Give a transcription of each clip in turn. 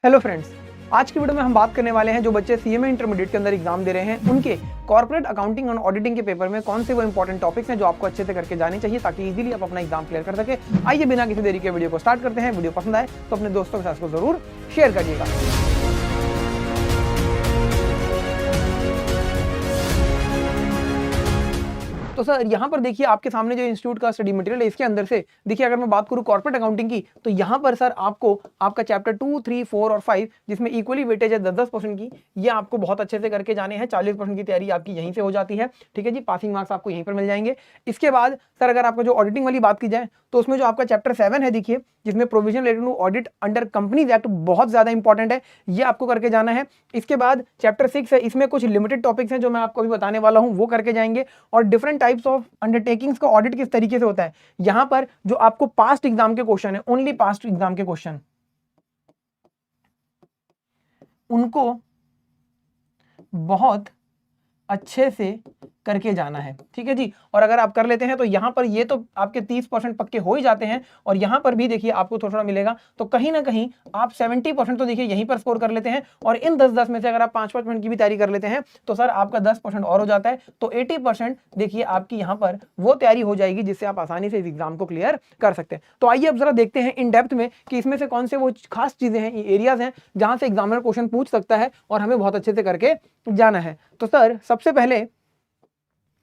Hello friends, आज की video में हम बात करने वाले हैं जो बच्चे सीएमए इंटरमीडिएट के अंदर एग्जाम दे रहे हैं उनके कॉर्पोरेट अकाउंटिंग और ऑडिटिंग के पेपर में कौन से वो इंपॉर्टेंट टॉपिक्स हैं जो आपको अच्छे से करके जाने चाहिए ताकि इजीली आप अपना एग्जाम क्लियर कर सके। आइए बिना किसी देरी के वीडियो को स्टार्ट करते हैं। वीडियो पसंद आए तो अपने दोस्तों के साथ इसको जरूर शेयर करिएगा। तो सर यहाँ पर देखिए आपके सामने जो इंस्टीट्यूट का स्टडी मटेरियल है इसके अंदर से देखिए अगर मैं बात करूँ कॉर्पोरेट अकाउंटिंग की तो यहाँ पर सर आपको आपका चैप्टर 2, 3, 4 और 5 जिसमें इक्वली वेटेज है 10-10% की, ये आपको बहुत अच्छे से करके जाने हैं। 40% की तैयारी आपकी यहीं से हो जाती है। ठीक है जी, पासिंग मार्क्स आपको यहीं पर मिल जाएंगे। इसके बाद सर अगर आपका जो ऑडिटिंग वाली बात की जाए तो उसमें जो आपका चैप्टर 7 है देखिए जिसमें provision related to audit under companies act बहुत ज्यादा इंपॉर्टेंट है, ये आपको करके जाना है। इसके बाद चैप्टर 6 है, इसमें कुछ लिमिटेड टॉपिक्स हैं जो मैं आपको अभी बताने वाला हूं वो करके जाएंगे। और डिफरेंट टाइप्स ऑफ अंडरटेकिंग्स का ऑडिट किस तरीके से होता है, यहां पर जो आपको पास्ट एग्जाम के क्वेश्चन है, ओनली पास्ट एग्जाम के क्वेश्चन उनको बहुत अच्छे से करके जाना है। ठीक है जी, और अगर आप कर लेते हैं तो यहां पर ये तो आपके 30% पक्के हो ही जाते हैं और यहां पर भी देखिए आपको थोड़ा थोड़ा मिलेगा, तो कहीं ना कहीं आप 70% तो देखिए यहीं पर स्कोर कर लेते हैं। और इन 10-10 में से अगर आप 5-5 मिनट की भी तैयारी कर लेते हैं तो सर आपका 10% और हो जाता है, तो 80% देखिए आपकी यहां पर वो तैयारी हो जाएगी जिससे आप आसानी से इस एग्जाम को क्लियर कर सकते हैं। तो आइए अब जरा देखते हैं इन डेप्थ में कि इसमें से कौन से वो खास चीजें हैं, एरियाज हैं जहां से एग्जामिनर क्वेश्चन पूछ सकता है और हमें बहुत अच्छे से करके जाना है। तो सर सबसे पहले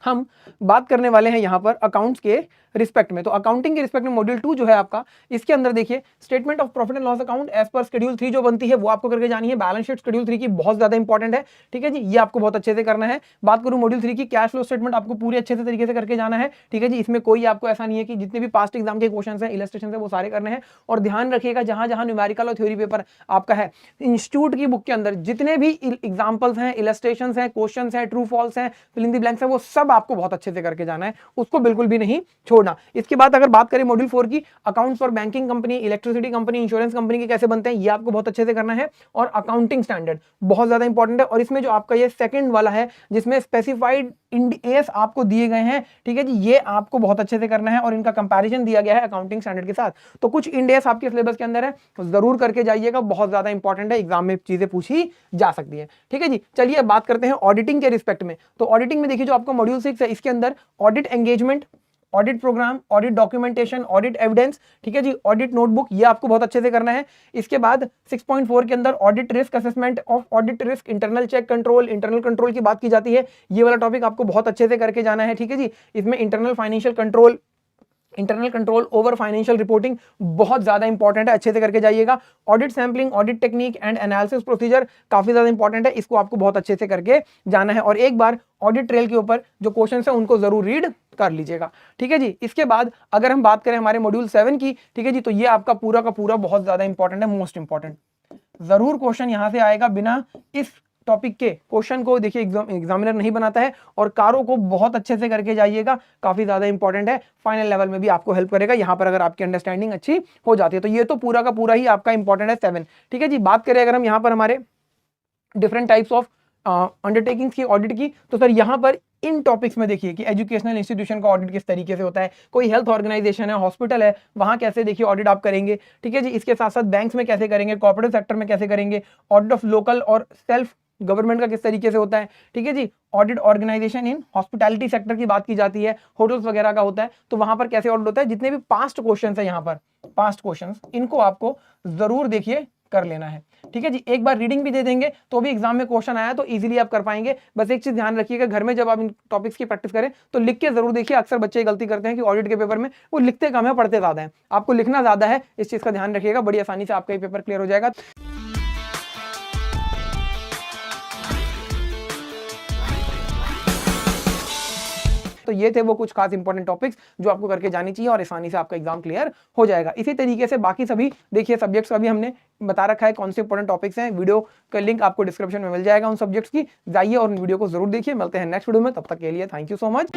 हम बात करने वाले हैं यहां पर अकाउंट्स के रिस्पेक्ट में। तो अकाउंटिंग के रिस्पेक्ट में मॉड्यूल 2 जो है आपका, इसके अंदर देखिए statement of profit and loss account as per schedule 3 जो बनती है वो आपको करके जानी है। बैलेंस शीट शेड्यूल 3 की बहुत ज्यादा इंपॉर्टेंट है। ठीक है जी, ये आपको बहुत अच्छे से करना है। बात करूं मॉड्यूल 3 की, कैश फ्लो स्टेटमेंट आपको पूरे अच्छे से तरीके से करके जाना है। ठीक है जी, इसमें कोई आपको ऐसा नहीं है कि जितने भी पास्ट एग्जाम के क्वेश्चन है, इलस्ट्रेशन है, वो सारे करने हैं। और ध्यान रखिएगा जहां जहां न्यूमेरिकल और थ्योरी पेपर आपका है, इंस्टीट्यूट की बुक के अंदर जितने भी एग्जाम्पल्स हैं, इलस्ट्रेशन है, क्वेश्चन है, ट्रू फॉल्स है, फिल इन द ब्लैंक्स है, वो सब आपको बहुत अच्छे से करके जाना है, उसको बिल्कुल भी नहीं छोड़ना। इसके बाद अगर बात करें मॉड्यूल 4 की, accounts for banking company, electricity company, insurance company के कैसे बनते हैं, ये आपको बहुत अच्छे से करना है। और अकाउंटिंग स्टैंडर्ड बहुत ज्यादा इंपॉर्टेंट है। और इसमें जो आपका ये सेकंड वाला है जिसमें स्पेसिफाइड इंड एस आपको दिए गए हैं, ठीक है जी, ये आपको बहुत अच्छे से करना है और इनका कंपैरिजन दिया गया है अकाउंटिंग स्टैंडर्ड के साथ। तो कुछ इंड एस आपके सिलेबस के अंदर है, तो जरूर करके जाइएगा, बहुत ज्यादा इंपॉर्टेंट है, एग्जाम में चीजें पूछी जा सकती है। ठीक है जी, चलिए बात करते हैं ऑडिटिंग के रिस्पेक्ट में। तो ऑडिटिंग में देखिए जो आपका मॉड्यूल 6 है इसके अंदर audit engagement, audit program, audit documentation, audit evidence, ठीक है जी, ऑडिट नोटबुक, ये आपको बहुत अच्छे से करना है। इसके बाद 6.4 के अंदर audit risk assessment of audit risk, internal check control, internal control की बात की जाती है, ये वाला टॉपिक आपको बहुत अच्छे से करके जाना है। ठीक है जी, इसमें internal financial control, internal control over financial reporting बहुत ज्यादा इंपॉर्टेंट है, अच्छे से करके जाइएगा। Audit sampling, audit technique and analysis procedure काफी ज्यादा इंपॉर्टेंट है, इसको आपको बहुत अच्छे से करके जाना है। और एक बार ऑडिट ट्रेल के ऊपर जो क्वेश्चंस है उनको जरूर रीड कर लीजिएगा। ठीक है जी, इसके बाद अगर हम बात करें हमारे मॉड्यूल 7 की, ठीक है जी, तो ये आपका पूरा का पूरा बहुत ज्यादा इंपॉर्टेंट है, मोस्ट इंपॉर्टेंट। जरूर क्वेश्चन यहां से आएगा, बिना इस टॉपिक के क्वेश्चन को देखिए एग्जामिनर नहीं बनाता है। और कारों को बहुत अच्छे से करके जाइएगा, काफी ज्यादा इंपॉर्टेंट है, फाइनल लेवल में भी आपको हेल्प करेगा यहां पर अगर आपकी अंडरस्टैंडिंग अच्छी हो जाती है। तो ये तो पूरा का पूरा ही आपका इंपॉर्टेंट है 7। ठीक है जी, बात करें अगर हम यहां पर हमारे डिफरेंट टाइप्स ऑफ अंडरटेकिंग्स की ऑडिट की, तो सर यहां पर इन टॉपिक्स में देखिए कि एजुकेशनल इंस्टीट्यूशन का ऑडिट किस तरीके से होता है, कोई हेल्थ ऑर्गेनाइजेशन है, हॉस्पिटल है, वहां कैसे देखिए ऑडिट आप करेंगे। ठीक है जी, इसके साथ साथ बैंक्स में कैसे करेंगे, कॉर्पोरेट सेक्टर में कैसे करेंगे, ऑडिट ऑफ लोकल और सेल्फ गवर्नमेंट का किस तरीके से होता है। ठीक है जी, audit organisation in hospitality sector की बात की जाती है, होटल्स वगैरह का होता है, तो वहां पर कैसे ऑडिट होता है। जितने भी पास्ट क्वेश्चंस है यहाँ पर, पास्ट क्वेश्चंस, इनको आपको जरूर देखिए कर लेना है। ठीक है जी, एक बार रीडिंग भी दे देंगे तो भी एग्जाम में क्वेश्चन आया तो इजीली आप कर पाएंगे। बस एक चीज ध्यान रखिएगा, घर में जब आप इन टॉपिक्स की प्रैक्टिस करें तो लिख के जरूर देखिए। अक्सर बच्चे गलती करते हैं कि ऑडिट के पेपर में वो लिखते कम है, पढ़ते ज्यादा है, आपको लिखना ज्यादा है, इस चीज का ध्यान रखिएगा, बड़ी आसानी से आपका ये पेपर क्लियर हो जाएगा। तो ये थे वो कुछ खास इंपॉर्टेंट टॉपिक्स जो आपको करके जानी चाहिए और आसानी से आपका एग्जाम क्लियर हो जाएगा। इसी तरीके से बाकी सभी देखिए सब्जेक्ट्स का भी हमने बता रखा है कौन से इंपॉर्टेंट टॉपिक्स हैं, वीडियो का लिंक आपको डिस्क्रिप्शन में मिल जाएगा उन सब्जेक्ट्स की, जाइए और वीडियो को जरूर देखिए। मिलते हैं नेक्स्ट वीडियो में, तब तक के लिए थैंक यू सो मच।